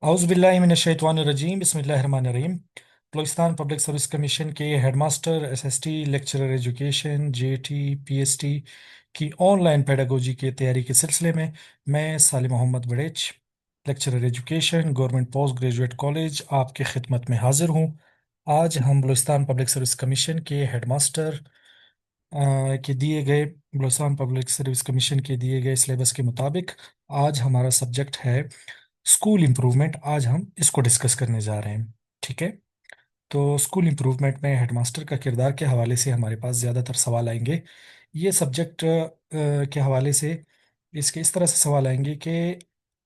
औज़ुबिल्लाहिमिनश्शैतानिर्रजीम बिस्मिल्लाहिर्रहमानिर्रहीम। Balochistan public service commission के headmaster SST lecturer education JT PST की ऑनलाइन पेडागोजी की तैयारी के सिलसिले में मैं Salim Mohammad Barech, lecturer education government post graduate college आपकी खिदमत में हाजिर हूँ। आज हम बलूचिस्तान पब्लिक सर्विस कमीशन के हेडमास्टर के दिए गए बलूचिस्तान पब्लिक सर्विस कमीशन के दिए गए सिलेबस के मुताबिक आज हमारा सब्जेक्ट है स्कूल इम्प्रूवमेंट। आज हम इसको डिस्कस करने जा रहे हैं। ठीक है। तो स्कूल इम्प्रूवमेंट में हेडमास्टर का किरदार के हवाले से हमारे पास ज़्यादातर सवाल आएंगे। ये सब्जेक्ट के हवाले से इसके इस तरह से सवाल आएंगे कि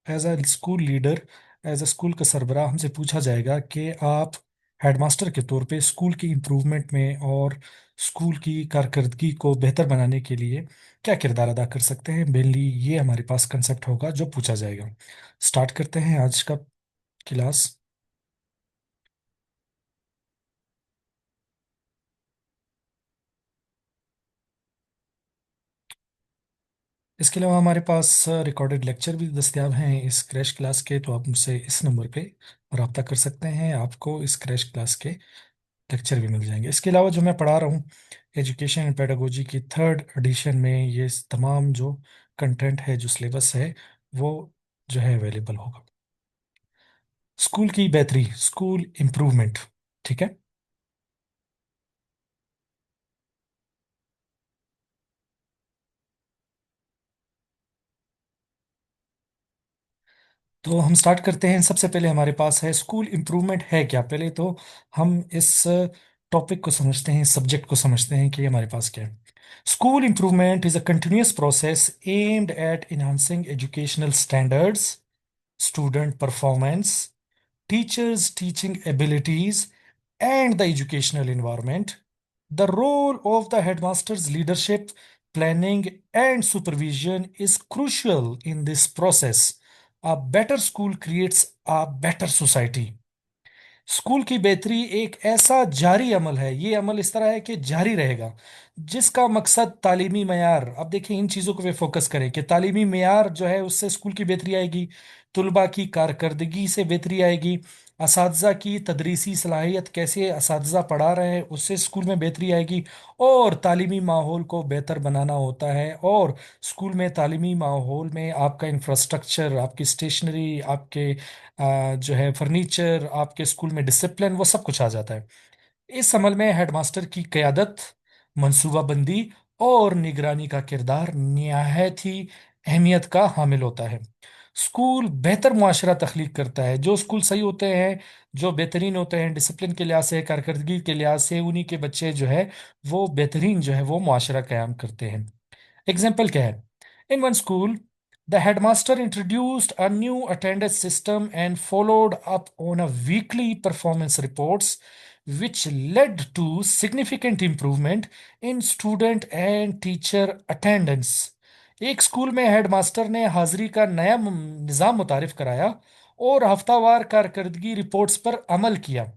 as a school leader, as a school का सरबराह हमसे पूछा जाएगा कि आप हेडमास्टर के तौर पे स्कूल की इम्प्रूवमेंट में और स्कूल की कारकर्दगी को बेहतर बनाने के लिए क्या किरदार अदा कर सकते हैं। मेनली ये हमारे पास कंसेप्ट होगा जो पूछा जाएगा। स्टार्ट करते हैं आज का क्लास। इसके अलावा हमारे पास रिकॉर्डेड लेक्चर भी दस्तियाब हैं इस क्रैश क्लास के, तो आप मुझसे इस नंबर पे रब्ता कर सकते हैं। आपको इस क्रैश क्लास के लेक्चर भी मिल जाएंगे। इसके अलावा जो मैं पढ़ा रहा हूँ एजुकेशन एंड पेडागोजी की थर्ड एडिशन में, ये तमाम जो कंटेंट है, जो सिलेबस है, वो जो है अवेलेबल होगा। स्कूल की बेहतरी, स्कूल इम्प्रूवमेंट। ठीक है। तो हम स्टार्ट करते हैं। सबसे पहले हमारे पास है स्कूल इम्प्रूवमेंट है क्या। पहले तो हम इस टॉपिक को समझते हैं, सब्जेक्ट को समझते हैं कि हमारे पास क्या है। School improvement is a continuous process aimed at enhancing educational standards, student performance, teachers' teaching abilities, and the educational environment. The role of the headmaster's leadership, planning, and supervision is crucial in this process. A better school creates a better society. School की बेहतरी एक ऐसा जारी अमल है, ये अमल इस तरह है कि जारी रहेगा, जिसका मकसद तालीमी मयार। अब देखिए, इन चीज़ों को वे फोकस करें कि तालीमी मयार जो है उससे स्कूल की बेहतरी आएगी, तुलबा की कारकर्दगी से बेहतरी आएगी, असातिज़ा की तदरीसी सलाहियत, कैसे असातिज़ा पढ़ा रहे हैं उससे स्कूल में बेहतरी आएगी, और तालीमी माहौल को बेहतर बनाना होता है। और स्कूल में तालीमी माहौल में आपका इंफ्रास्ट्रक्चर, आपकी स्टेशनरी, आपके जो है फर्नीचर, आपके स्कूल में डिसिप्लिन, वो सब कुछ आ जाता है। इस अमल में हेडमास्टर की क़यादत, मंसूबाबंदी और निगरानी का किरदार निहायत ही अहमियत का हामिल होता है। स्कूल बेहतर मुआशरा तख्लीक करता है। जो स्कूल सही होते हैं, जो बेहतरीन होते हैं डिसिप्लिन के लिहाज से, कारकर्दगी के लिहाज से, उन्हीं के बच्चे जो है वो बेहतरीन जो है वो मुआशरा कायम करते हैं। एग्जाम्पल क्या है। In one school the headmaster introduced a new attendance system and followed up on a weekly performance reports which led to significant improvement in student and teacher attendance. एक स्कूल में हेडमास्टर ने हाजिरी का नया निज़ाम मुतारिफ कराया और हफ्तावार कारकर्दगी रिपोर्ट्स पर अमल किया।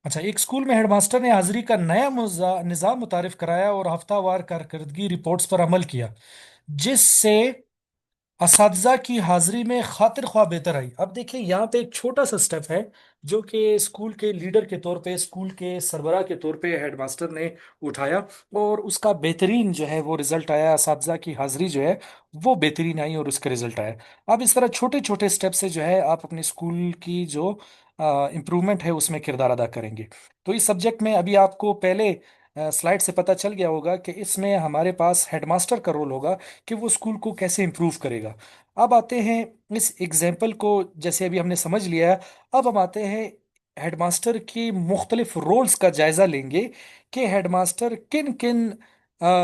अच्छा, एक स्कूल में हेडमास्टर ने हाजिरी का नया निज़ाम मुतारिफ कराया और हफ्तावार कारकर्दगी रिपोर्ट्स पर अमल किया, जिससे असातिज़ा की हाजिरी में खातिर ख्वाह बेहतर आई। अब देखिए, यहाँ पे एक छोटा सा स्टेप है जो कि स्कूल के लीडर के तौर पे, स्कूल के सरबराह के तौर पे हेडमास्टर ने उठाया, और उसका बेहतरीन जो है वो रिजल्ट आया। असातिज़ा की हाजिरी जो है वो बेहतरीन आई और उसका रिजल्ट आया। अब इस तरह छोटे छोटे स्टेप से जो है आप अपने स्कूल की जो इम्प्रूवमेंट है उसमें किरदार अदा करेंगे। तो इस सब्जेक्ट में अभी आपको पहले स्लाइड से पता चल गया होगा कि इसमें हमारे पास हेडमास्टर का रोल होगा कि वो स्कूल को कैसे इम्प्रूव करेगा। अब आते हैं इस एग्जाम्पल को, जैसे अभी हमने समझ लिया है, अब हम आते हैं हेडमास्टर की मुख्तलिफ रोल्स का जायजा लेंगे कि हेडमास्टर किन किन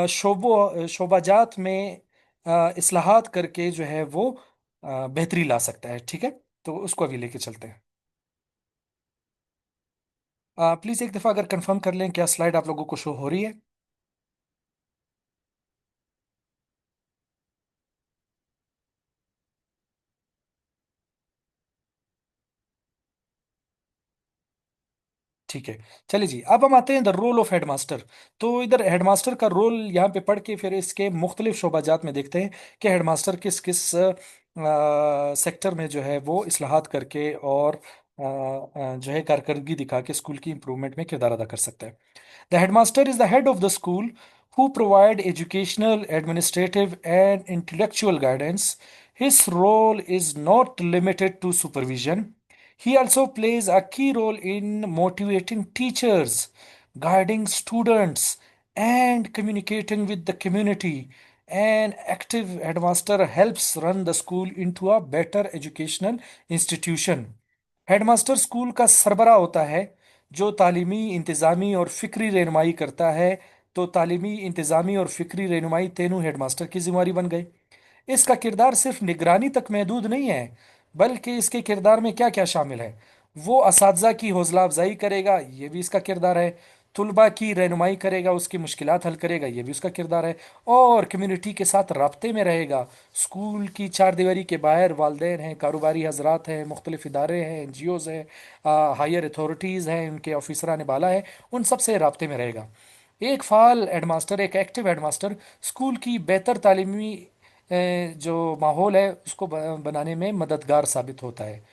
शोबाजात में इस्लाहात करके जो है वो बेहतरी ला सकता है। ठीक है, तो उसको अभी लेके चलते हैं। प्लीज एक दफा अगर कंफर्म कर लें, क्या स्लाइड आप लोगों को शो हो रही है? ठीक है, चलिए जी, अब हम आते हैं द रोल ऑफ हेडमास्टर। तो इधर हेडमास्टर का रोल यहाँ पे पढ़ के फिर इसके मुख्तलिफ शोबाजात में देखते हैं कि हेडमास्टर किस किस सेक्टर में जो है वो इस्लाहात करके और जो है कारकर्दगी दिखा के स्कूल की इंप्रूवमेंट में किरदार अदा कर सकता है। The headmaster is the head of the school who provide educational, administrative, and intellectual guidance. His role is not limited to supervision. He also plays a key role in motivating teachers, guiding students, and communicating with the community. An active headmaster helps run the school into a better educational institution. Headmaster school का सरबरा होता है जो तालीमी इंतज़ामी और फ़िक्री रहनुमाई करता है। तो तालीमी इंतज़ामी और फ़िक्री रहनुमाई तीनों हेडमास्टर की जिम्मेदारी बन गई। इसका किरदार सिर्फ निगरानी तक महदूद नहीं है, बल्कि इसके किरदार में क्या क्या शामिल है। वो असातिज़ा की हौसला अफजाई करेगा, ये भी इसका किरदार है। तुलबा की रहनुमाई करेगा, उसकी मुश्किलात हल करेगा, ये भी उसका किरदार है। और कम्युनिटी के साथ राब्ते में रहेगा। स्कूल की चार दीवारी के बाहर वालदेन हैं, कारोबारी हजरात हैं, मुख्तलिफ इदारे हैं, एनजीओज़ हैं, हायर अथॉरिटीज़ हैं, उनके ऑफिसरान बाला है, उन सब से राब्ते में रहेगा। एक फाल हेडमास्टर, एक एक्टिव हेडमास्टर स्कूल की बेहतर तालीमी जो माहौल है उसको बनाने में मददगार साबित होता है।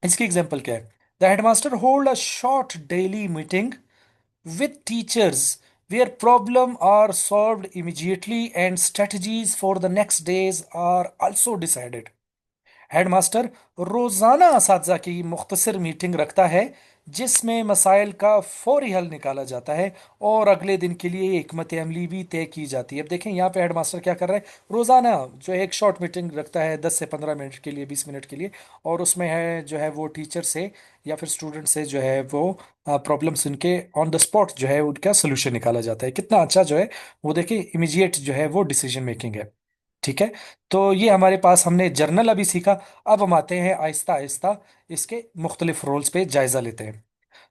इसकी एग्जांपल क्या है? The headmaster hold a short daily meeting with teachers where problem are solved immediately and strategies for the next days are also decided. Headmaster रोजाना असातिज़ा की मुख्तसर मीटिंग रखता है जिसमें मसाइल का फौरी हल निकाला जाता है और अगले दिन के लिए हिकमत अमली भी तय की जाती है। अब देखें यहाँ पे हेडमास्टर क्या कर रहा है, रोजाना जो है एक शॉर्ट मीटिंग रखता है 10 से 15 मिनट के लिए, 20 मिनट के लिए। और उसमें है जो है वो टीचर से या फिर स्टूडेंट से जो है वो प्रॉब्लम सुन के ऑन द स्पॉट जो है उनका सोल्यूशन निकाला जाता है। कितना अच्छा जो है वो देखिए, इमीडिएट जो है वो डिसीजन मेकिंग है। ठीक है, तो ये हमारे पास हमने जर्नल अभी सीखा। अब हम आते हैं आहिस्ता आहिस्ता इसके मुख्तलिफ रोल्स पे जायजा लेते हैं।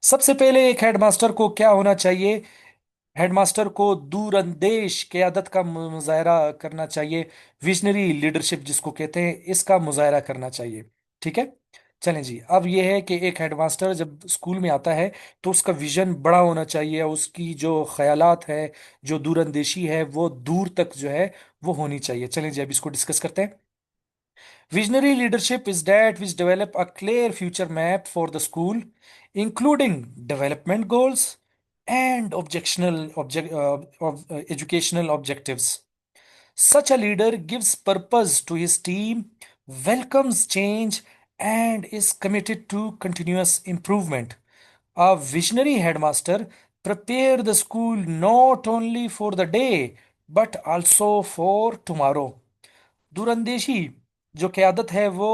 सबसे पहले एक हेडमास्टर को क्या होना चाहिए? हेडमास्टर को दूरंदेश क़यादत का मुजाहरा करना चाहिए। विजनरी लीडरशिप जिसको कहते हैं, इसका मुजाहरा करना चाहिए। ठीक है, चलें जी, अब यह है कि एक हेडमास्टर जब स्कूल में आता है तो उसका विजन बड़ा होना चाहिए, उसकी जो ख्यालात है, जो दूरंदेशी है, वो दूर तक जो है वो होनी चाहिए। चलें जी, अब इसको डिस्कस करते हैं। Visionary leadership is that which develop a clear future map for the school, including development goals and educational objectives. Such a leader gives purpose to his team, welcomes change, and is committed to continuous improvement. A visionary headmaster prepare the school not only for the day but also for tomorrow. दूरंदेशी जो क़यादत है वो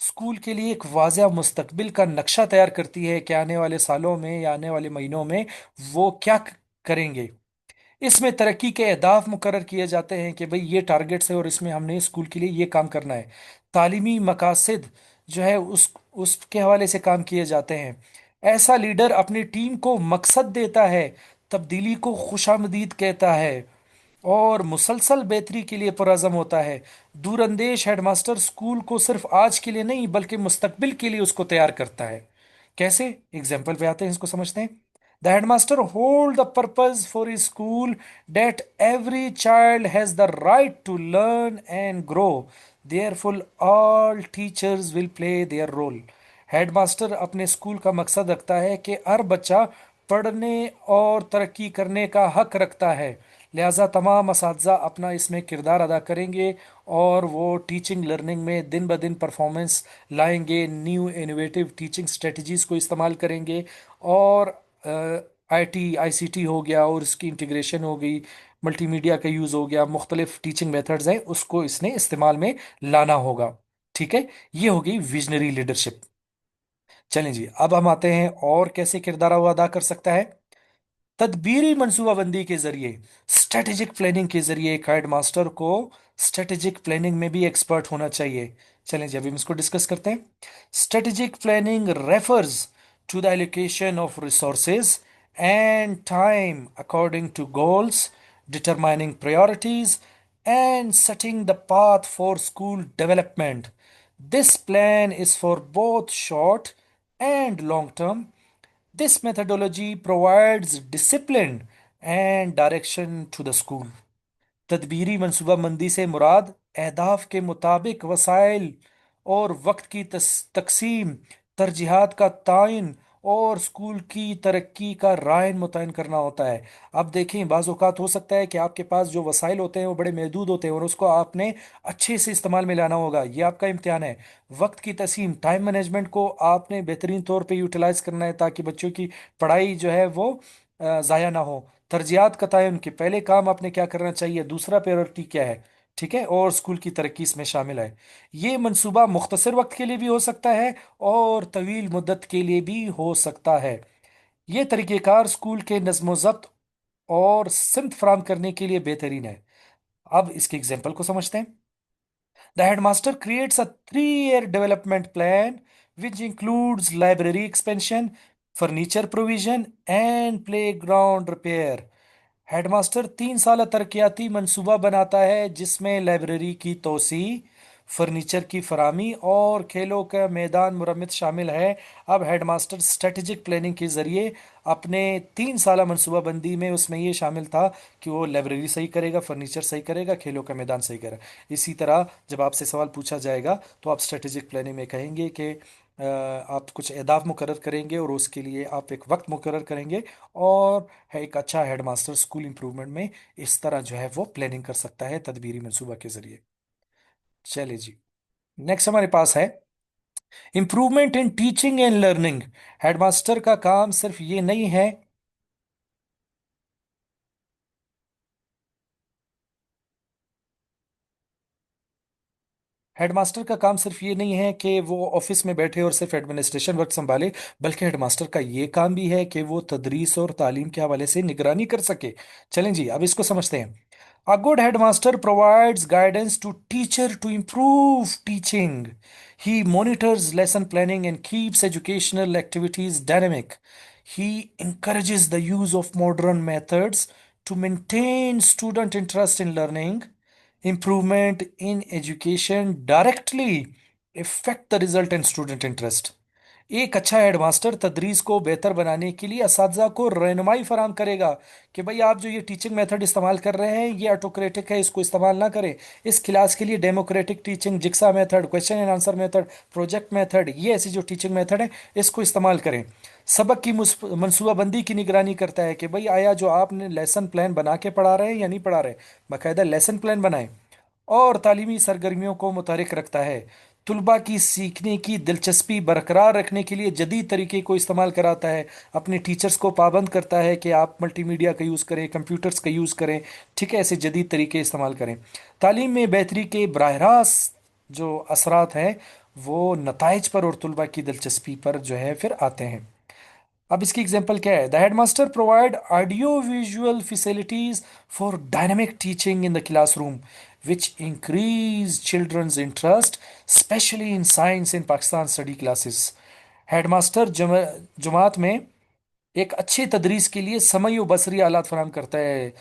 school के लिए एक waza मुस्तकबिल का नक्शा तैयार करती है कि आने वाले सालों में या आने वाले महीनों में वो क्या करेंगे। इसमें तरक्की के अहदाफ मुकर्रर किए जाते हैं कि भाई ये टारगेट्स है और इसमें हमने स्कूल के लिए ये काम करना है। तालीमी मकासद जो है उसके हवाले से काम किए जाते हैं। ऐसा लीडर अपनी टीम को मकसद देता है, तब्दीली को खुशामदीद कहता है और मुसलसल बेहतरी के लिए पुरज़म होता है। दूरंदेश हेडमास्टर स्कूल को सिर्फ आज के लिए नहीं बल्कि मुस्तकबिल के लिए उसको तैयार करता है। कैसे? एग्जाम्पल पे आते हैं, इसको समझते हैं। The headmaster hold the purpose for his school that every child has the right to learn and grow. Therefore, all teachers will play their role. Headmaster अपने स्कूल का मकसद रखता है कि हर बच्चा पढ़ने और तरक्की करने का हक रखता है, लिहाजा तमाम असातिज़ा अपना इसमें किरदार अदा करेंगे और वो टीचिंग लर्निंग में दिन ब दिन परफॉर्मेंस लाएंगे, न्यू इनोवेटिव टीचिंग स्ट्रेटजीज़ को इस्तेमाल करेंगे। और आईटी आईसीटी हो गया और उसकी इंटीग्रेशन हो गई, मल्टीमीडिया का यूज़ हो गया, मुख्तलिफ टीचिंग मेथड्स हैं उसको इसने इस्तेमाल में लाना होगा। ठीक है, ये हो गई विजनरी लीडरशिप। चलें जी, अब हम आते हैं और कैसे किरदार वो अदा कर सकता है। तदबीरी मनसूबाबंदी के जरिए, स्ट्रेटेजिक प्लानिंग के जरिए एक हेड मास्टर को स्ट्रेटेजिक प्लानिंग में भी एक्सपर्ट होना चाहिए। चलें जी, अभी हम इसको डिस्कस करते हैं। Strategic planning refers to the allocation of resources and time according to goals, determining priorities, and setting the path for school development. This plan is for both short and long term. This methodology provides discipline and direction to the school. तदबीरी मनसूबाबंदी से मुराद अहदाफ के मुताबिक वसाइल और वक्त की तकसीम, तरजीहात का तयन और स्कूल की तरक्की का रायन मुतयन करना होता है। अब देखें, बाज़ औक़ात हो सकता है कि आपके पास जो वसाइल होते हैं वो बड़े महदूद होते हैं और उसको आपने अच्छे से इस्तेमाल में लाना होगा। ये आपका इम्तिहान है। वक्त की तसीम, टाइम मैनेजमेंट को आपने बेहतरीन तौर पे यूटिलाइज करना है ताकि बच्चों की पढ़ाई जो है वो ज़ाया ना हो। तरजीहात का तयन कि पहले काम आपने क्या करना चाहिए, दूसरा प्रायोरिटी क्या है, ठीक है, और स्कूल की तरक्की इसमें शामिल है। ये मंसूबा मुख्तसर वक्त के लिए भी हो सकता है और तवील मुद्दत के लिए भी हो सकता है। ये तरीक़ेकार स्कूल के नज़्म ज़ब्त और सिमत फराहम करने के लिए बेहतरीन है। अब इसके एग्जाम्पल को समझते हैं। The headmaster creates a 3-year development plan which includes library expansion, furniture provision, and playground repair. Headmaster 3 साल तरक्याती मंसूबा बनाता है जिसमें लाइब्रेरी की तोसी, फर्नीचर की फरामी और खेलों का मैदान मुरम्मत शामिल है। अब हेडमास्टर स्ट्रेटेजिक प्लानिंग के जरिए अपने 3 साल मंसूबाबंदी में उसमें ये शामिल था कि वो लाइब्रेरी सही करेगा, फर्नीचर सही करेगा, खेलों का मैदान सही करेगा। इसी तरह जब आपसे सवाल पूछा जाएगा तो आप स्ट्रेटेजिक प्लानिंग में कहेंगे कि आप कुछ अहदाफ मुकर्रर करेंगे और उसके लिए आप एक वक्त मुकर्रर करेंगे, और है एक अच्छा हेडमास्टर स्कूल इंप्रूवमेंट में इस तरह जो है वो प्लानिंग कर सकता है तदबीरी मंसूबा के जरिए। चलिए जी, नेक्स्ट हमारे पास है improvement in teaching and learning. Headmaster का काम सिर्फ ये नहीं है, हेडमास्टर का काम सिर्फ ये नहीं है कि वो ऑफिस में बैठे और सिर्फ एडमिनिस्ट्रेशन वर्क संभाले, बल्कि हेडमास्टर का ये काम भी है कि वो तदरीस और तालीम के हवाले से निगरानी कर सके। चलें जी, अब इसको समझते हैं। A good headmaster provides guidance to teacher to improve teaching. He monitors lesson planning and keeps educational activities dynamic. He encourages the use of modern methods to maintain student interest in learning. Improvement in education directly affect the result and student interest. एक अच्छा headmaster तदरीस को बेहतर बनाने के लिए असातिज़ा को रहनुमाई फराम करेगा कि भाई आप जो ये टीचिंग मेथड इस्तेमाल कर रहे हैं ये ऑटोक्रेटिक है, इसको इस्तेमाल ना करें। इस क्लास के लिए डेमोक्रेटिक टीचिंग, जिक्सा method, question and answer method, project method, ये ऐसी जो टीचिंग मेथड है इसको इस्तेमाल करें। सबक की मनसूबाबंदी की निगरानी करता है कि भाई आया जो आपने लेसन प्लान बना के पढ़ा रहे हैं या नहीं पढ़ा रहे, बाकायदा लेसन प्लान बनाएं। और तालीमी सरगर्मियों को मुतहरिक रखता है। तुलबा की सीखने की दिलचस्पी बरकरार रखने के लिए जदीद तरीके को इस्तेमाल कराता है। अपने टीचर्स को पाबंद करता है कि आप मल्टीमीडिया का यूज़ करें, कंप्यूटर्स का यूज़ करें, ठीक है, ऐसे जदीद तरीके इस्तेमाल करें। तालीम में बेहतरी के बराह रास्त जो असरात हैं वो नताइज पर और तुलबा की दिलचस्पी पर जो है फिर आते हैं। अब इसकी एग्जांपल क्या है? The headmaster provide audio visual facilities for dynamic teaching in the classroom which increase children's interest, especially in science in Pakistan study classes. Headmaster जमात में एक अच्छी तदरीस के लिए समय व बसरी आलात फराहम करता है।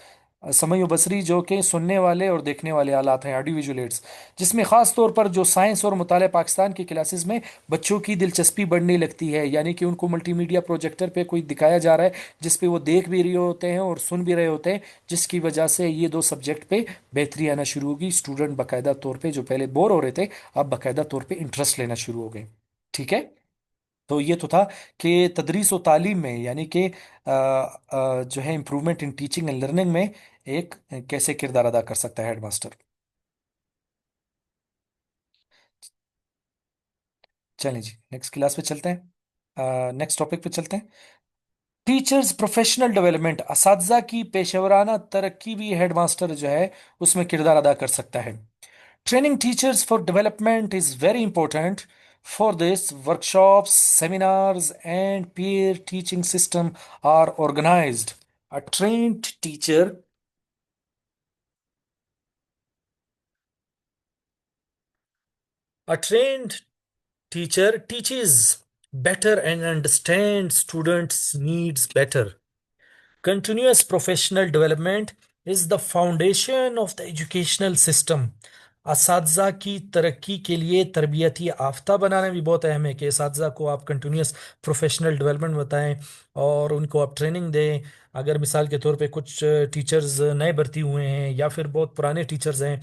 समय व बसरी जो कि सुनने वाले और देखने वाले आलात हैं, ऑडियो विजुअल एड्स, जिसमें ख़ास तौर पर जो साइंस और मुताले पाकिस्तान की क्लासेस में बच्चों की दिलचस्पी बढ़ने लगती है, यानी कि उनको मल्टीमीडिया प्रोजेक्टर पे कोई दिखाया जा रहा है जिस पे वो देख भी रहे होते हैं और सुन भी रहे होते हैं, जिसकी वजह से ये दो सब्जेक्ट पे बेहतरी आना शुरू होगी। स्टूडेंट बाकायदा तौर पर जो पहले बोर हो रहे थे अब बाकायदा तौर पर इंटरेस्ट लेना शुरू हो गए। ठीक है, तो ये तो था कि तदरीस व तालीम में यानी कि जो है improvement in teaching and learning में एक कैसे किरदार अदा कर सकता है हेडमास्टर। चलें जी, नेक्स्ट क्लास पे चलते हैं, नेक्स्ट टॉपिक पे चलते हैं। टीचर्स प्रोफेशनल डेवलपमेंट, असातिज़ा की पेशेवराना तरक्की भी हेडमास्टर जो है उसमें किरदार अदा कर सकता है। Training teachers for development is very important. For this, workshops, seminars, and peer teaching system are organized. A trained teacher A trained teacher teaches better and understands students' needs better. Continuous professional development is the foundation of the educational system. असातिज़ा की तरक्की के लिए तरबियती आफ्ता बनाना भी बहुत अहम है कि असातिज़ा को आप कंटिन्यूस प्रोफेशनल डेवलपमेंट बताएं और उनको आप ट्रेनिंग दें। अगर मिसाल के तौर पे कुछ टीचर्स नए भर्ती हुए हैं या फिर बहुत पुराने टीचर्स हैं,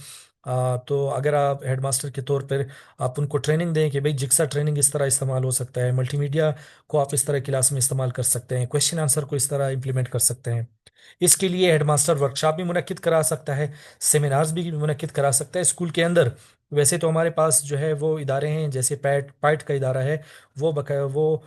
तो अगर आप हेडमास्टर के तौर पर आप उनको ट्रेनिंग दें कि भाई जिक्सा ट्रेनिंग इस तरह इस्तेमाल हो सकता है, मल्टीमीडिया को आप इस तरह क्लास में इस्तेमाल कर सकते हैं, क्वेश्चन आंसर को इस तरह इंप्लीमेंट कर सकते हैं। इसके लिए हेडमास्टर वर्कशॉप भी मुनक्किद करा सकता है, सेमिनार्स भी मुनक्किद करा सकता है स्कूल के अंदर। वैसे तो हमारे पास जो है वो इदारे हैं, जैसे पैट पाइट का इदारा है, वो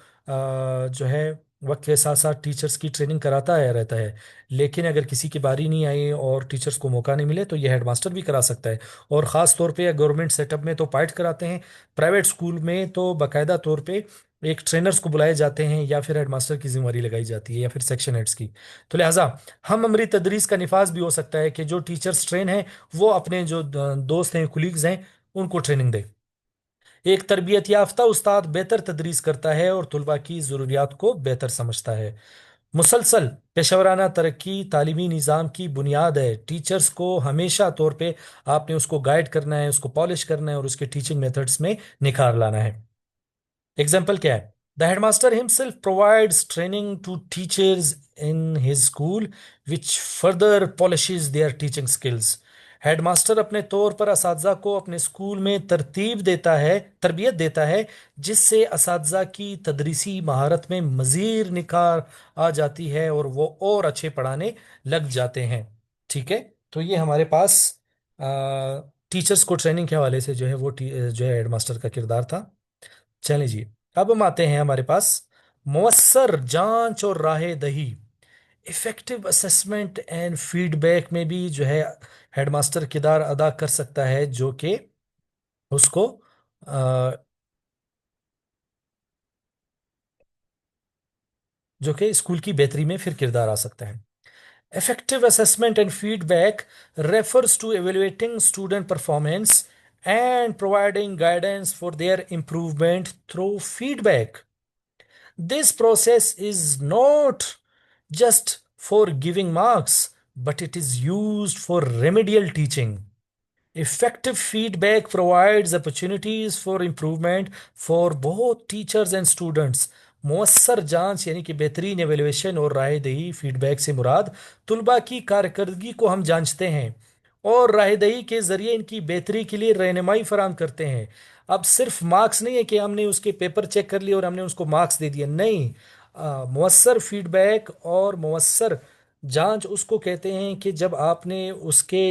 जो है वक्त के साथ साथ टीचर्स की ट्रेनिंग कराता है रहता है। लेकिन अगर किसी की बारी नहीं आई और टीचर्स को मौका नहीं मिले तो ये हेडमास्टर भी करा सकता है। और ख़ास तौर पे गवर्नमेंट सेटअप में तो पाइट कराते हैं, प्राइवेट स्कूल में तो बाकायदा तौर पे एक ट्रेनर्स को बुलाए जाते हैं या फिर हेडमास्टर की जिम्मेवारी लगाई जाती है या फिर सेक्शन हेड्स की। तो लिहाजा हम अमरी तदरीस का निफाज भी हो सकता है कि जो टीचर्स ट्रेन हैं वो अपने जो दोस्त हैं, कुलीग्स हैं, उनको ट्रेनिंग दे। एक तरबियत याफ्ता उस्ताद बेहतर तदरीस करता है और तुलबा की ज़रूरियात को बेहतर समझता है। मुसलसल पेशवराना तरक्की तालीमी निज़ाम की बुनियाद है। टीचर्स को हमेशा तौर पे आपने उसको गाइड करना है, उसको पॉलिश करना है और उसके टीचिंग मेथड्स में निखार लाना है। एग्जाम्पल क्या है? The headmaster himself provides training to teachers in his school which further polishes their teaching skills. Headmaster अपने तौर पर असातिज़ा को अपने स्कूल में तरतीब देता है, तरबियत देता है, जिससे असातिज़ा की तदरीसी महारत में मज़ीद निखार आ जाती है और वो और अच्छे पढ़ाने लग जाते हैं। ठीक है, तो ये हमारे पास टीचर्स को ट्रेनिंग के हवाले से जो है वो जो है हेडमास्टर का किरदार था। चलें जी, अब हम आते हैं हमारे पास मौसर जांच और राह दही। इफेक्टिव असेसमेंट एंड फीडबैक में भी जो है हेडमास्टर किरदार अदा कर सकता है, जो कि उसको अ, जो कि स्कूल की बेहतरी में फिर किरदार आ सकता है। Effective assessment and feedback refers to evaluating student performance and providing guidance for their improvement through feedback. This process is not just for giving marks, but it is used for remedial teaching. Effective feedback provides opportunities for improvement for both teachers and students. मौसर जांच यानी कि बेहतरीन evaluation और राय दही feedback से मुराद तुलबा की कारकर्दगी को हम जांचते हैं और राय दही के जरिए इनकी बेहतरी के लिए रहनुमाई फराम करते हैं। अब सिर्फ मार्क्स नहीं है कि हमने उसके पेपर चेक कर लिए और हमने उसको मार्क्स दे दिए, नहीं। मौसर फीडबैक और मौसर जांच उसको कहते हैं कि जब आपने उसके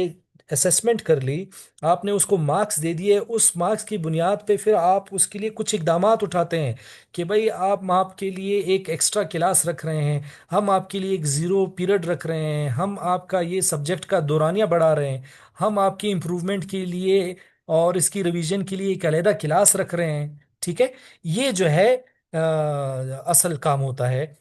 असेसमेंट कर ली, आपने उसको मार्क्स दे दिए, उस मार्क्स की बुनियाद पे फिर आप उसके लिए कुछ इकदामात उठाते हैं कि भाई आप आपके लिए एक एक्स्ट्रा क्लास रख रहे हैं, हम आपके लिए एक ज़ीरो पीरियड रख रहे हैं, हम आपका ये सब्जेक्ट का दौरानिया बढ़ा रहे हैं, हम आपकी इम्प्रूवमेंट के लिए और इसकी रिवीजन के लिए एक अलहदा क्लास रख रहे हैं। ठीक है, ये जो है असल काम होता है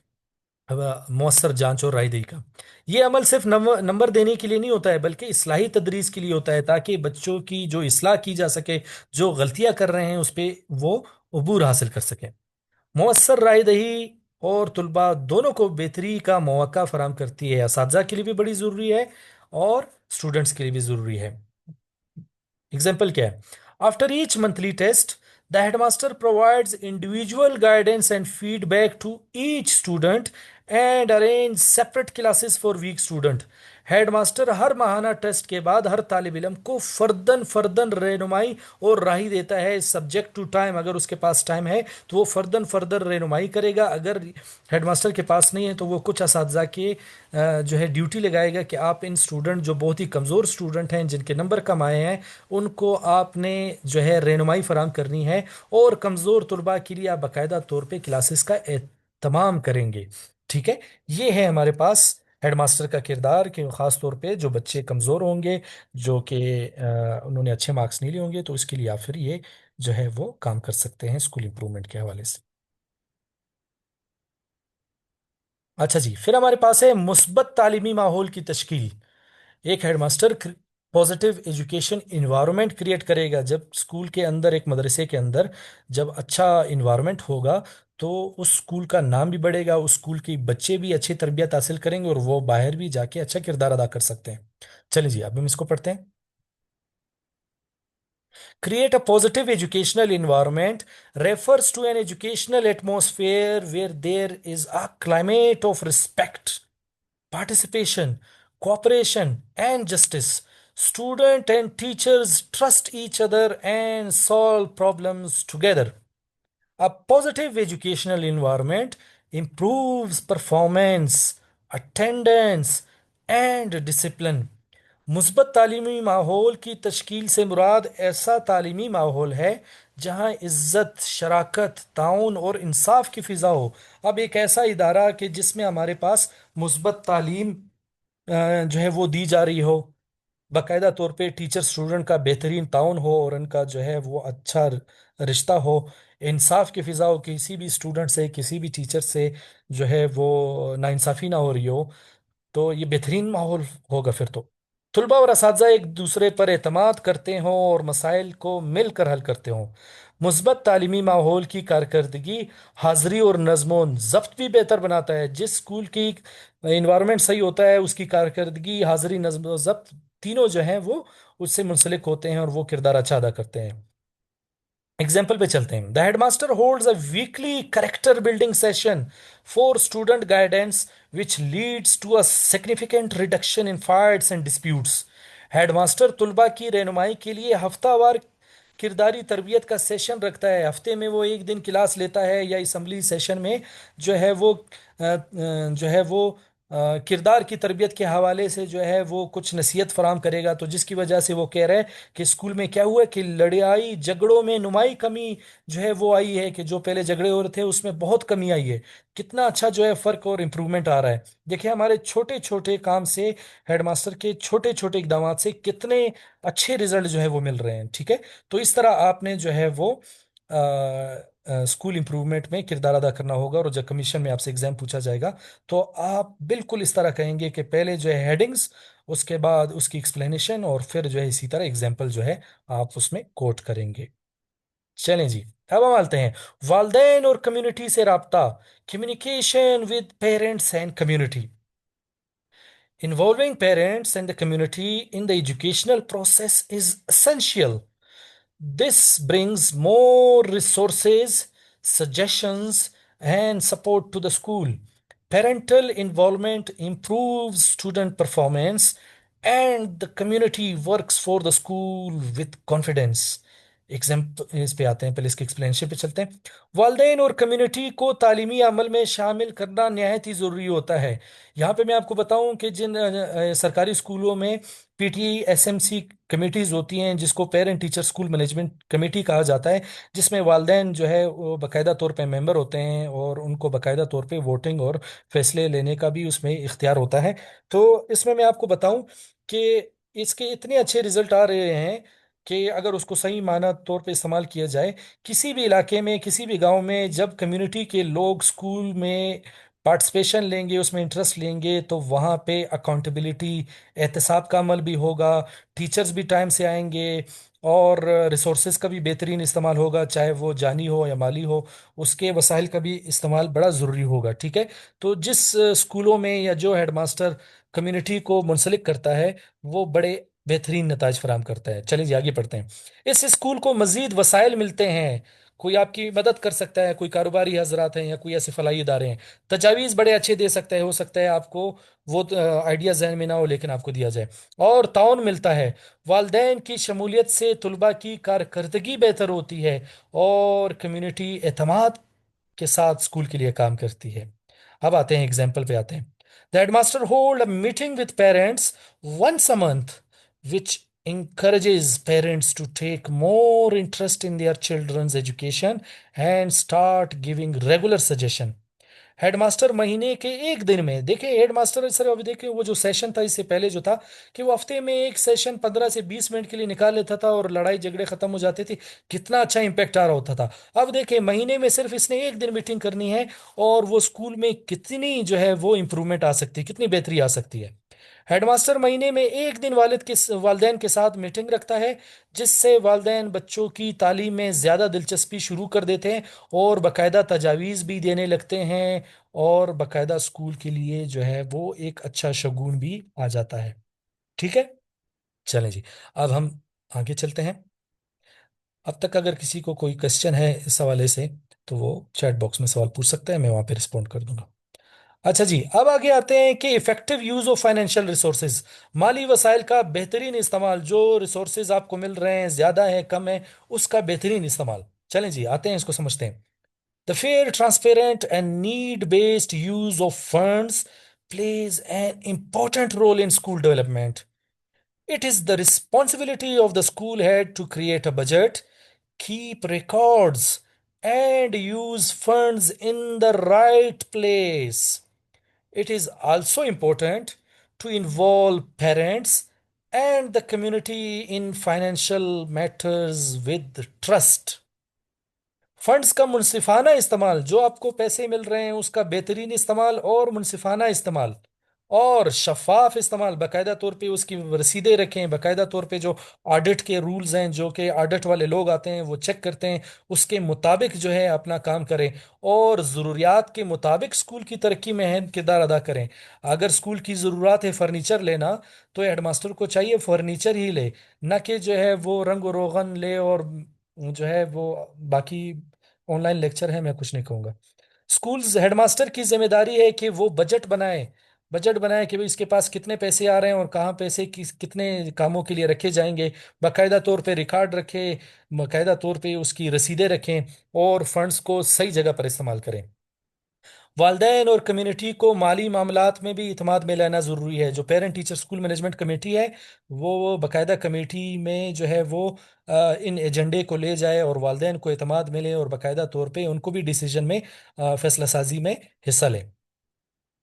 मौसर जांच और रायदही का। ये अमल सिर्फ नंबर देने के लिए नहीं होता है बल्कि इस्लाही तदरीस के लिए होता है, ताकि बच्चों की जो इस्लाह की जा सके, जो गलतियां कर रहे हैं उस पे वो अबूर हासिल कर सके। मौसर रायदही और तुलबा दोनों को बेहतरी का मौका फराम करती है। असातिज़ा के लिए भी बड़ी ज़रूरी है और स्टूडेंट्स के लिए भी ज़रूरी है। एग्जाम्पल क्या है? After each monthly test the headmaster provides individual guidance and feedback to each student and arrange separate classes for weak student. Headmaster हर माहाना टेस्ट के बाद हर तालिब इल्म को फर्दन फर्दन रहनुमाई और राही देता है, सब्जेक्ट टू टाइम। अगर उसके पास टाइम है तो वो फर्दन फर्दर रहनुमाई करेगा, अगर हेडमास्टर के पास नहीं है तो वो कुछ असातिज़ा के जो है ड्यूटी लगाएगा कि आप इन स्टूडेंट जो बहुत ही कमज़ोर स्टूडेंट हैं, जिनके नंबर कम आए हैं, उनको आपने जो है रहनुमाई फराम करनी है और कमज़ोर तुलबा के लिए आप बाकायदा तौर पे क्लासेस का एहतमाम करेंगे। ठीक है, ये है हमारे पास हेडमास्टर का किरदार कि ख़ास तौर पे जो बच्चे कमज़ोर होंगे, जो कि उन्होंने अच्छे मार्क्स नहीं लिए होंगे, तो इसके लिए आप फिर ये जो है वो काम कर सकते हैं स्कूल इंप्रूवमेंट के हवाले से। अच्छा जी, फिर हमारे पास है मुस्बत तालीमी माहौल की तश्कील। एक headmaster positive education environment create करेगा। जब स्कूल के अंदर, एक मदरसे के अंदर जब अच्छा इन्वायरमेंट होगा, तो उस स्कूल का नाम भी बढ़ेगा, उस स्कूल के बच्चे भी अच्छी तरबियत हासिल करेंगे और वो बाहर भी जाके अच्छा किरदार अदा कर सकते हैं। चलिए जी, अब हम इसको पढ़ते हैं। Create a positive educational environment refers to an educational atmosphere where there is a climate of respect, participation, cooperation, and justice. Student and teachers trust each other and solve problems together. A positive educational environment improves performance, attendance, and discipline. मुस्बत तालीमी माहौल की तश्कील से मुराद ऐसा तालीमी माहौल है जहां इज्जत, शराकत, ताउन और इंसाफ की फिजा हो। अब एक ऐसा इदारा कि जिसमें हमारे पास मुस्बत तालीम जो है वो दी जा रही हो, बाकायदा तौर पे टीचर स्टूडेंट का बेहतरीन ताउन हो और उनका जो है वो अच्छा रिश्ता हो, इंसाफ की फिजा हो, किसी भी स्टूडेंट से, किसी भी टीचर से जो है वो नाइंसाफ़ी ना हो रही हो, तो ये बेहतरीन माहौल होगा फिर तो। तलबा और असातिज़ा एक दूसरे पर एतमाद करते हों और मसाइल को मिलकर हल करते हों। मुस्बत तालीमी माहौल की कारकर्दगी, हाज़िरी और नज़्म ज़ब्त भी बेहतर बनाता है। जिस स्कूल की इन्वायरमेंट सही होता है, उसकी कारकर्दगी, हाज़िरी, नज़्म ज़ब्त तीनों जो हैं वो उससे मुंसलिक होते हैं और वो किरदार अच्छा अदा करते हैं। एग्जाम्पल पे चलते हैं। The headmaster holds a weekly character building session for student guidance which leads to a significant reduction in fights and disputes. Headmaster तुलबा की रहनुमाई के लिए हफ्तावार किरदारी तरबियत का सेशन रखता है। हफ्ते में वो एक दिन क्लास लेता है या असम्बली सेशन में जो है वो जो है वो किरदार की तरबियत के हवाले से जो है वो कुछ नसीहत फराम करेगा। तो जिसकी वजह से वो कह रहे हैं कि स्कूल में क्या हुआ कि लड़ाई झगड़ों में नुमाई कमी जो है वो आई है, कि जो पहले झगड़े हो रहे थे उसमें बहुत कमी आई है। कितना अच्छा जो है फर्क और इम्प्रूवमेंट आ रहा है। देखिए, हमारे छोटे छोटे काम से, हेडमास्टर के छोटे छोटे इकदाम से कितने अच्छे रिजल्ट जो है वो मिल रहे हैं। ठीक है, तो इस तरह आपने जो है वो स्कूल इंप्रूवमेंट में किरदार अदा करना होगा। और जब कमीशन में आपसे एग्जाम पूछा जाएगा तो आप बिल्कुल इस तरह कहेंगे कि पहले जो है हेडिंग्स, उसके बाद उसकी एक्सप्लेनेशन, और फिर जो है इसी तरह एग्जाम्पल जो है आप उसमें कोट करेंगे। चलें जी, अब हम आते हैं वालदेन और कम्युनिटी से राब्ता। Communication with parents and community. Involving parents and the community in the educational process is essential. This brings more resources, suggestions, and support to the school. Parental involvement improves student performance, and the community works for the school with confidence. Example इस पे आते हैं, पहले इसके explanation पे चलते हैं। वालदेन और कम्युनिटी को तालीमी अमल में शामिल करना नहायत ही ज़रूरी होता है। यहाँ पे मैं आपको बताऊं कि जिन सरकारी स्कूलों में पीटी एसएमसी कमेटीज होती हैं, जिसको parent teacher school management committee कहा जाता है, जिसमें वालदेन जो है वो बाकायदा तौर पे मेंबर होते हैं और उनको बाकायदा तौर पे वोटिंग और फैसले लेने का भी उसमें इख्तियार होता है। तो इसमें मैं आपको बताऊं कि इसके इतने अच्छे रिजल्ट आ रहे हैं कि अगर उसको सही माना तौर पे इस्तेमाल किया जाए, किसी भी इलाके में, किसी भी गांव में जब कम्युनिटी के लोग स्कूल में पार्टिसिपेशन लेंगे, उसमें इंटरेस्ट लेंगे, तो वहाँ पे अकाउंटेबिलिटी, एहतसाब का अमल भी होगा, टीचर्स भी टाइम से आएंगे, और रिसोर्सेज का भी बेहतरीन इस्तेमाल होगा, चाहे वो जानी हो या माली हो, उसके वसाइल का भी इस्तेमाल बड़ा ज़रूरी होगा। ठीक है, तो जिस स्कूलों में या जो हेडमास्टर कम्युनिटी को मुंसलिक करता है, वो बड़े बेहतरीन नताज फराम करता है। चलिए जी, आगे पढ़ते हैं। इस स्कूल को मजीद वसाइल मिलते हैं। कोई आपकी मदद कर सकता है, कोई कारोबारी हजरात हैं या कोई ऐसे फलाई इदारे हैं, तजावीज़ बड़े अच्छे दे सकते हैं। हो सकता है आपको वो आइडिया जहन में ना हो, लेकिन आपको दिया जाए। और ताउन मिलता है। वालदेन की शमूलियत से तुलबा की कारकर्दगी बेहतर होती है और कम्युनिटी एतमाद के साथ स्कूल के लिए काम करती है। अब आते हैं एग्जाम्पल पे आते हैं। The headmaster hold a meeting with parents once a month, which encourages parents to take more interest in their children's education and start giving regular suggestion। Headmaster महीने के एक दिन में, देखिए हेडमास्टर सर, अभी देखिए वो जो सेशन था इससे पहले जो था, कि वो हफ्ते में एक सेशन 15 से 20 मिनट के लिए निकाल लेता था और लड़ाई झगड़े खत्म हो जाते थे। कितना अच्छा इंपैक्ट आ रहा होता था। अब देखिए महीने में सिर्फ इसने एक दिन मीटिंग करनी है और वो स्कूल में कितनी जो है वो इंप्रूवमेंट आ सकती है, कितनी बेहतरी आ सकती है। हेडमास्टर महीने में एक दिन वालिदैन के साथ मीटिंग रखता है, जिससे वालिदैन बच्चों की तालीम में ज़्यादा दिलचस्पी शुरू कर देते हैं और बाकायदा तजावीज़ भी देने लगते हैं। और बाकायदा स्कूल के लिए जो है वो एक अच्छा शगुन भी आ जाता है। ठीक है, चलें जी, अब हम आगे चलते हैं। अब तक अगर किसी को कोई क्वेश्चन है इस हवाले से, तो वो चैट बॉक्स में सवाल पूछ सकता है, मैं वहां पे रिस्पॉन्ड कर दूंगा। अच्छा जी, अब आगे आते हैं कि effective use of financial resources, माली वसाइल का बेहतरीन इस्तेमाल। जो रिसोर्सेज आपको मिल रहे हैं, ज्यादा है कम है, उसका बेहतरीन इस्तेमाल। चलें जी, आते हैं इसको समझते हैं। The fair, transparent and need based use of funds plays an important role in school development. It is the responsibility of the school head to create a budget, keep records, and use funds in the right place. It is also important to involve parents and the community in financial matters with trust. Funds का मुनसिफाना इस्तेमाल, जो आपको पैसे मिल रहे हैं उसका बेहतरीन इस्तेमाल और मुनसिफाना इस्तेमाल और शफाफ इस्तेमाल। बाकायदा तौर पे उसकी रसीदें रखें, बाकायदा तौर पे जो ऑडिट के रूल्स हैं, जो कि ऑडिट वाले लोग आते हैं वो चेक करते हैं, उसके मुताबिक जो है अपना काम करें और ज़रूरियात के मुताबिक स्कूल की तरक्की में अहम किरदार अदा करें। अगर स्कूल की ज़रूरत है फर्नीचर लेना, तो हेडमास्टर को चाहिए फर्नीचर ही ले, न कि जो है वो रंग रोगन ले और जो है वो बाकी ऑनलाइन लेक्चर है, मैं कुछ नहीं कहूँगा। स्कूल हेडमास्टर की जिम्मेदारी है कि वो बजट बनाए कि भाई इसके पास कितने पैसे आ रहे हैं और कहाँ पैसे कितने कामों के लिए रखे जाएंगे। बाकायदा तौर पे रिकॉर्ड रखें, बाकायदा तौर पे उसकी रसीदें रखें और फंड्स को सही जगह पर इस्तेमाल करें। वालदेन और कम्युनिटी को माली मामलात में भी इत्मीनान में लेना ज़रूरी है। जो parent teacher school management committee है, वो बाकायदा कमेटी में जो है वो इन एजेंडे को ले जाए और वालदेन को इत्मीनान मिले और बाकायदा तौर पे उनको भी डिसीजन में, फैसला साजी में हिस्सा लें।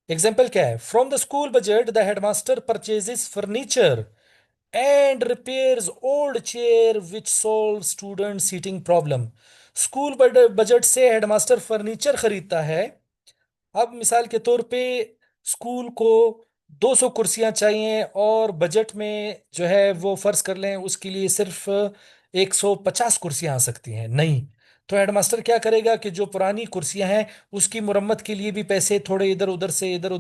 एग्जाम्पल क्या है? From the school budget the headmaster purchases furniture and repairs old chair which solve student seating problem. School budget से हेडमास्टर फर्नीचर खरीदता है। अब मिसाल के तौर पे स्कूल को 200 कुर्सियां चाहिए और बजट में जो है वो फर्ज कर लें उसके लिए सिर्फ 150 कुर्सियां आ सकती हैं, नहीं। तो हेडमास्टर क्या करेगा कि जो पुरानी कुर्सियां हैं उसकी मुरम्मत के लिए भी पैसे थोड़े इधर उधर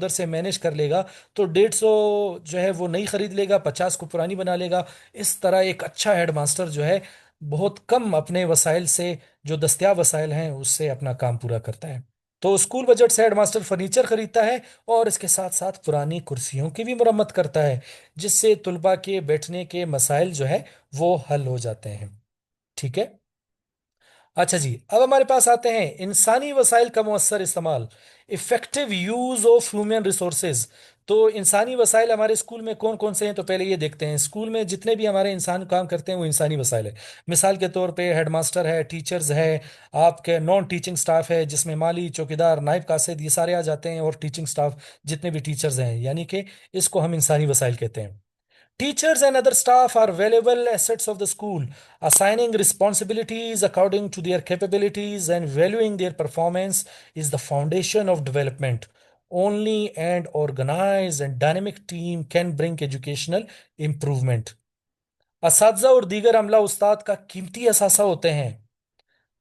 से मैनेज कर लेगा। तो 150 जो है वो नई खरीद लेगा, 50 को पुरानी बना लेगा। इस तरह एक अच्छा हेडमास्टर जो है बहुत कम अपने वसाइल से, जो दस्तियाब वसाइल हैं उससे अपना काम पूरा करता है। तो स्कूल बजट से हेडमास्टर फर्नीचर खरीदता है और इसके साथ साथ पुरानी कुर्सियों की भी मरम्मत करता है, जिससे तुलबा के बैठने के मसाइल जो है वो हल हो जाते हैं। ठीक है। अच्छा जी, अब हमारे पास आते हैं इंसानी वसाइल का मौसर इस्तेमाल, effective use of human resources. तो इंसानी वसाइल हमारे स्कूल में कौन कौन से हैं, तो पहले ये देखते हैं। स्कूल में जितने भी हमारे इंसान काम करते हैं वो इंसानी वसाइल है। मिसाल के तौर पे हेडमास्टर है, टीचर्स है, आपके नॉन टीचिंग स्टाफ है जिसमें माली, चौकीदार, नायब कासिद ये सारे आ जाते हैं, और टीचिंग स्टाफ जितने भी टीचर्स हैं, यानी कि इसको हम इंसानी वसाइल कहते हैं। Teachers and other staff are valuable assets of the school. Assigning responsibilities according to their capabilities and valuing their performance is the foundation of development. Only an organized and dynamic team can bring educational improvement. असातिज़ा और दीगर अमला उस्ताद का कीमती असासा होते हैं,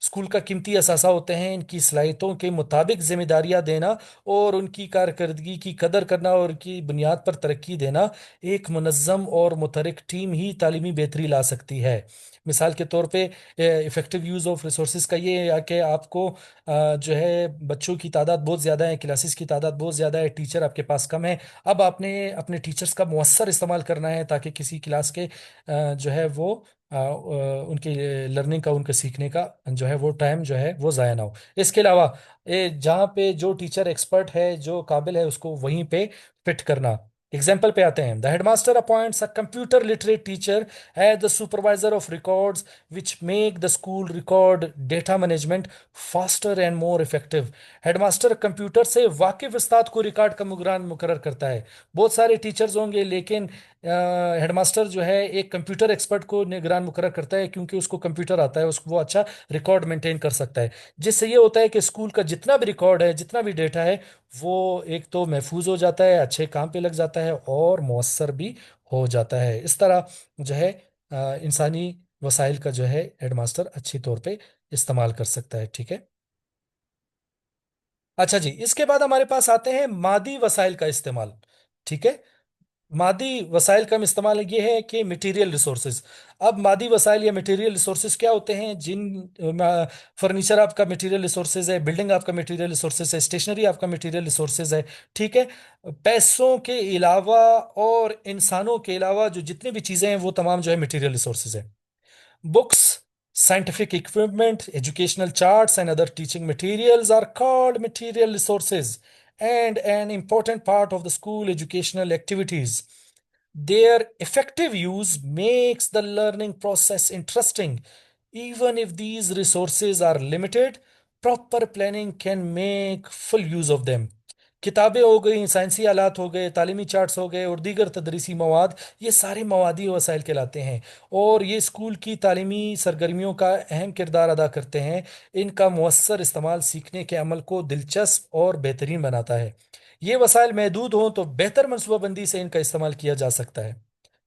school का कीमती असासा होते हैं। इनकी सलाहियतों के मुताबिक जिम्मेदारियां देना और उनकी कारकर्दगी की कदर करना और उनकी बुनियाद पर तरक्की देना, एक मुनज़्ज़म और मुतहरिक टीम ही तालीमी बेहतरी ला सकती है। मिसाल के तौर पे इफ़ेक्टिव यूज़ ऑफ रिसोर्सेज का ये है कि आपको जो है बच्चों की तादाद बहुत ज़्यादा है, क्लासेस की तादाद बहुत ज़्यादा है, टीचर आपके पास कम है। अब आपने अपने टीचर्स का मुअस्सर इस्तेमाल करना है ताकि किसी क्लास के जो है वो उनके लर्निंग का, उनके सीखने का जो है वो टाइम जो है वो ज़ाया ना हो। इसके अलावा जहाँ पे जो टीचर एक्सपर्ट है, जो काबिल है, उसको वहीं पे फिट करना। एग्जाम्पल पे आते हैं। The headmaster appoints a computer literate teacher as the supervisor of records which make the school record data management faster and more effective. Headmaster computer से वाकिफ उस्ताद को रिकॉर्ड का मुकर्रर करता है। बहुत सारे टीचर्स होंगे लेकिन हेडमास्टर जो है एक कंप्यूटर एक्सपर्ट को निगरान मुकर्रर करता है, क्योंकि उसको कंप्यूटर आता है, उसको वो अच्छा रिकॉर्ड मेंटेन कर सकता है। जिससे ये होता है कि स्कूल का जितना भी रिकॉर्ड है, जितना भी डेटा है, वो एक तो महफूज हो जाता है, अच्छे काम पे लग जाता है और मौसर भी हो जाता है। इस तरह जो है इंसानी वसाइल का जो है हेडमास्टर अच्छी तौर पे इस्तेमाल कर सकता है। ठीक है। अच्छा जी, इसके बाद हमारे पास आते हैं मादी वसाइल का इस्तेमाल। ठीक है। मादी वसाइल का इस्तेमाल ये है कि मटेरियल रिसोर्सेज। अब मादी वसाइल या मटेरियल रिसोर्सेज क्या होते हैं? जिन फर्नीचर आपका मटेरियल रिसोर्सेज है, बिल्डिंग आपका मटेरियल रिसोर्सेज है, स्टेशनरी आपका मटेरियल रिसोर्सेज है। ठीक है। पैसों के अलावा और इंसानों के अलावा जो जितनी भी चीजें हैं वो तमाम जो है मटेरियल रिसोर्सेज है। Books, scientific equipment, educational charts, and other teaching materials are called material resources and an important part of the school educational activities. Their effective use makes the learning process interesting. Even if these resources are limited, proper planning can make full use of them. किताबें हो गई, साइंसी आलात हो गए, तालीमी charts हो गए और दीगर तदरीसी मवाद, ये सारे मवादी वसाइल कहलाते हैं। और ये स्कूल की तालीमी सरगर्मियों का अहम किरदार अदा करते हैं। इनका मुअस्सर इस्तेमाल सीखने के अमल को दिलचस्प और बेहतरीन बनाता है। ये वसाइल महदूद हों तो बेहतर मनसूबाबंदी से इनका इस्तेमाल किया जा सकता है।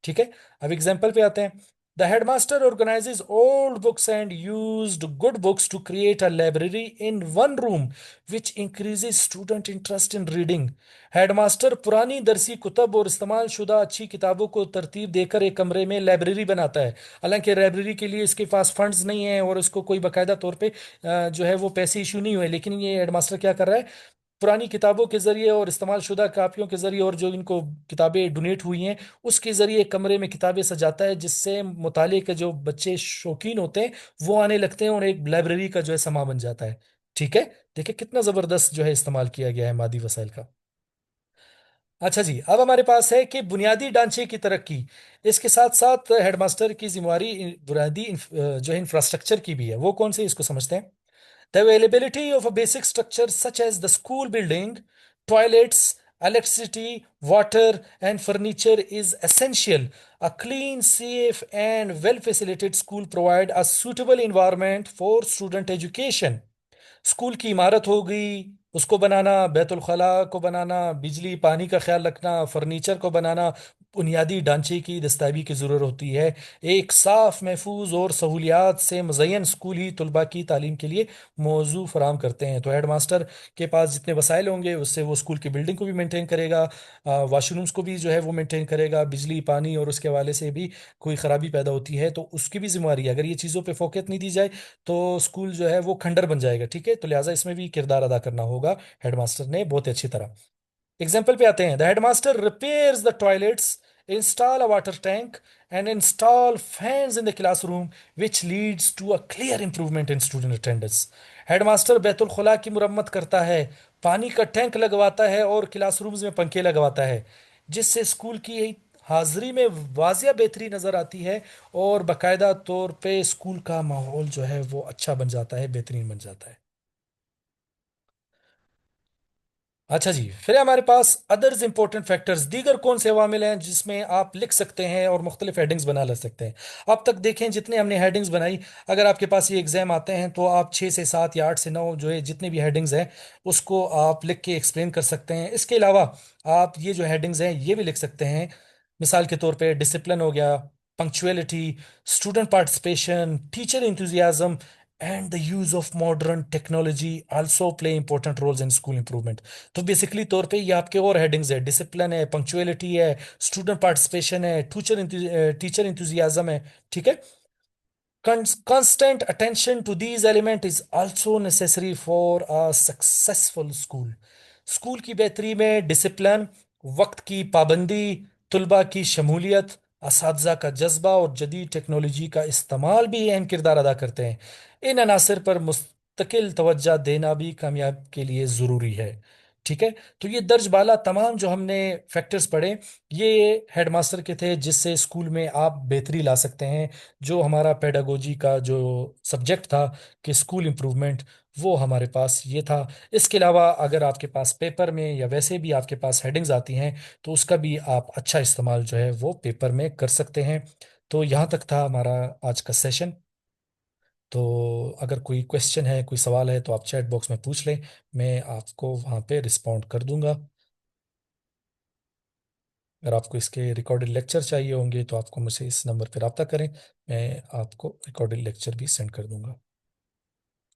ठीक है। अब एग्जाम्पल पे आते हैं। The headmaster organizes old books and used good books to create a library in one room which increases student interest in reading. Headmaster पुरानी दरसी कुतब और इस्तेमाल शुदा अच्छी किताबों को तरतीब देकर एक कमरे में लाइब्रेरी बनाता है। हालांकि लाइब्रेरी के लिए इसके पास फंड्स नहीं है और उसको कोई बाकायदा तौर पे जो है वो पैसे इशू नहीं हुए, लेकिन ये हेडमास्टर क्या कर रहा है? पुरानी किताबों के जरिए और इस्तेमाल शुदा कापियों के जरिए और जो इनको किताबें डोनेट हुई हैं उसके जरिए एक कमरे में किताबें सजाता है, जिससे मुताले के जो बच्चे शौकीन होते हैं वो आने लगते हैं और एक लाइब्रेरी का जो है समा बन जाता है। ठीक है। देखिए कितना जबरदस्त जो है इस्तेमाल किया गया है मादी वसाइल का। अच्छा जी, अब हमारे पास है कि बुनियादी ढांचे की तरक्की। इसके साथ साथ हेडमास्टर की जिम्मेवारी बुनियादी जो है इंफ्रास्ट्रक्चर की भी है। वो कौन से, इसको समझते हैं। The availability of a basic structure such as the school building, toilets, electricity, water, and furniture is essential. A clean, safe, and well facilitated school provide a suitable environment for student education. School की इमारत हो गई, उसको बनाना, बैतुल खला को बनाना, बिजली पानी का ख्याल रखना, फर्नीचर को बनाना, बुनियादी ढांचे की दस्तावेजी की ज़रूरत होती है। एक साफ, महफूज और सहूलियात से मुज़य्यन स्कूल ही तलबा की तालीम के लिए मौजू फराम करते हैं। तो हेडमास्टर के पास जितने वसाइल होंगे उससे वो स्कूल की बिल्डिंग को भी मेंटेन करेगा, वाशरूम्स को भी जो है वो मेंटेन करेगा, बिजली पानी और उसके हवाले से भी कोई ख़राबी पैदा होती है तो उसकी भी जिम्मेवारी है। अगर ये चीज़ों पर फोकस नहीं दी जाए तो स्कूल जो है वो खंडर बन जाएगा। ठीक है। तो लिहाजा इसमें भी किरदार अदा करना होगा हेडमास्टर ने बहुत ही अच्छी तरह। एग्जाम्पल पे आते हैं। The headmaster repairs the toilets, install a water tank and install fans in the classroom which leads to a clear improvement in student attendance. Headmaster बैतुल खुला की मुरम्मत करता है, पानी का टैंक लगवाता है और क्लासरूम्स में पंखे लगवाता है, जिससे स्कूल की हाजिरी में वाजिया बेहतरी नजर आती है और बाकायदा तौर पे स्कूल का माहौल जो है वो अच्छा बन जाता है, बेहतरीन बन जाता है। अच्छा जी, फिर हमारे पास अदर्स इंपॉर्टेंट फैक्टर्स, दीगर कौन से अवामिल हैं जिसमें आप लिख सकते हैं और मुख्तलिफ हेडिंग्स बना ले सकते हैं। अब तक देखें जितने हमने हेडिंग्स बनाई, अगर आपके पास ये एग्जाम आते हैं तो आप 6 से 7 या 8 से 9 जो है जितने भी हेडिंग्स हैं उसको आप लिख के एक्सप्लेन कर सकते हैं। इसके अलावा आप ये जो हेडिंग्स हैं ये भी लिख सकते हैं। मिसाल के तौर पे डिसिप्लिन हो गया, punctuality, student participation, teacher enthusiasm and the use of modern technology also play important roles in school improvement. तो बेसिकली तौर पे ये आपके और हेडिंग्स है, डिसिप्लिन है, पंक्चुअलिटी है, स्टूडेंट पार्टिसिपेशन है, टीचर इंथुजियाज्म है। ठीक है। Constant attention to these elements is also necessary for a successful school. School की बेहतरी में डिसिप्लिन, वक्त की पाबंदी, तुलबा की शमूलियत, असातिज़ा का जज्बा और जदीद टेक्नोलॉजी का इस्तेमाल भी अहम किरदार अदा करते हैं। इन अनासर पर मुस्तकिल तवज्जो देना भी कामयाब के लिए ज़रूरी है। ठीक है। तो ये दर्ज बाला तमाम जो हमने फैक्टर्स पढ़े ये हेडमास्टर के थे जिससे स्कूल में आप बेहतरी ला सकते हैं। जो हमारा पेडागोजी का जो सब्जेक्ट था कि स्कूल इम्प्रूवमेंट, वो हमारे पास ये था। इसके अलावा अगर आपके पास पेपर में या वैसे भी आपके पास हेडिंग्स आती हैं, तो उसका भी आप अच्छा इस्तेमाल जो है वो पेपर में कर सकते हैं। तो यहाँ तक था हमारा आज का सेशन। तो अगर कोई क्वेश्चन है, कोई सवाल है, तो आप चैट बॉक्स में पूछ लें, मैं आपको वहाँ पे रिस्पॉन्ड कर दूंगा। अगर आपको इसके रिकॉर्डेड लेक्चर चाहिए होंगे तो आपको मुझसे इस नंबर पर रब्ता करें, मैं आपको रिकॉर्डेड लेक्चर भी सेंड कर दूंगा।